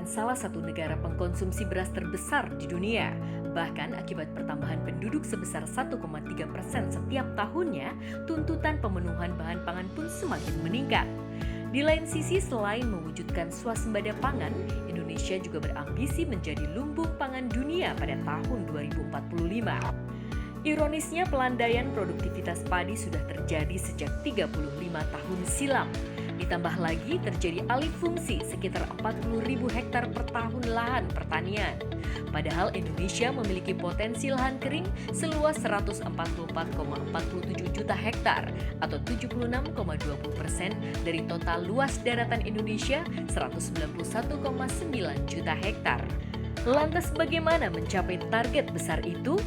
merupakan salah satu negara pengkonsumsi beras terbesar di dunia. Bahkan akibat pertambahan penduduk sebesar 1,3% setiap tahunnya, tuntutan pemenuhan bahan pangan pun semakin meningkat. Di lain sisi, selain mewujudkan swasembada pangan, Indonesia juga berambisi menjadi lumbung pangan dunia pada tahun 2045. Ironisnya, pelandaian produktivitas padi sudah terjadi sejak 35 tahun silam. Ditambah lagi terjadi alih fungsi sekitar 40.000 hektar per tahun lahan pertanian. Padahal Indonesia memiliki potensi lahan kering seluas 144,47 juta hektar atau 76,20% dari total luas daratan Indonesia 191,9 juta hektar. Lantas bagaimana mencapai target besar itu?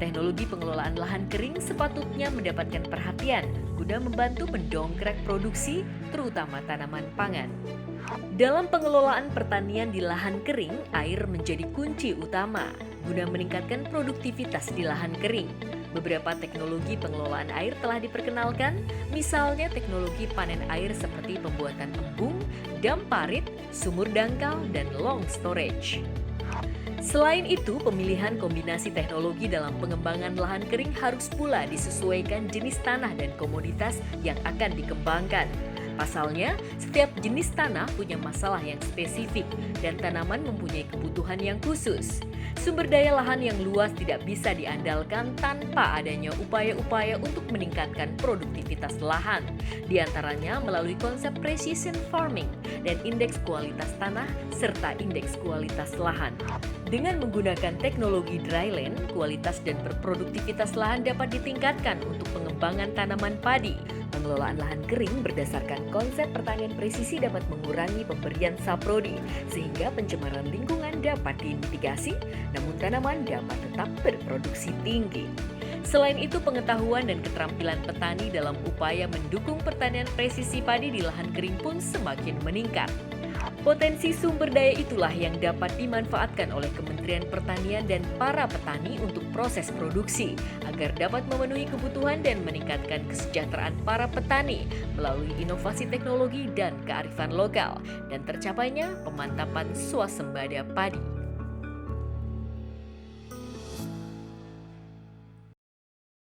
Teknologi pengelolaan lahan kering sepatutnya mendapatkan perhatian guna membantu mendongkrak produksi, terutama tanaman pangan. Dalam pengelolaan pertanian di lahan kering, air menjadi kunci utama guna meningkatkan produktivitas di lahan kering. Beberapa teknologi pengelolaan air telah diperkenalkan, misalnya teknologi panen air seperti pembuatan embung, dam parit, sumur dangkal, dan long storage. Selain itu, pemilihan kombinasi teknologi dalam pengembangan lahan kering harus pula disesuaikan jenis tanah dan komoditas yang akan dikembangkan. Pasalnya, setiap jenis tanah punya masalah yang spesifik dan tanaman mempunyai kebutuhan yang khusus. Sumber daya lahan yang luas tidak bisa diandalkan tanpa adanya upaya-upaya untuk meningkatkan produktivitas lahan, di antaranya melalui konsep precision farming dan indeks kualitas tanah serta indeks kualitas lahan. Dengan menggunakan teknologi dryland, kualitas dan berproduktivitas lahan dapat ditingkatkan untuk pengembangan tanaman padi. Pengelolaan lahan kering berdasarkan konsep pertanian presisi dapat mengurangi pemberian saprodi, sehingga pencemaran lingkungan dapat dimitigasi, namun tanaman dapat tetap berproduksi tinggi. Selain itu, pengetahuan dan keterampilan petani dalam upaya mendukung pertanian presisi padi di lahan kering pun semakin meningkat. Potensi sumber daya itulah yang dapat dimanfaatkan oleh Kementerian Pertanian dan para petani untuk proses produksi agar dapat memenuhi kebutuhan dan meningkatkan kesejahteraan para petani melalui inovasi teknologi dan kearifan lokal dan tercapainya pemantapan swasembada padi.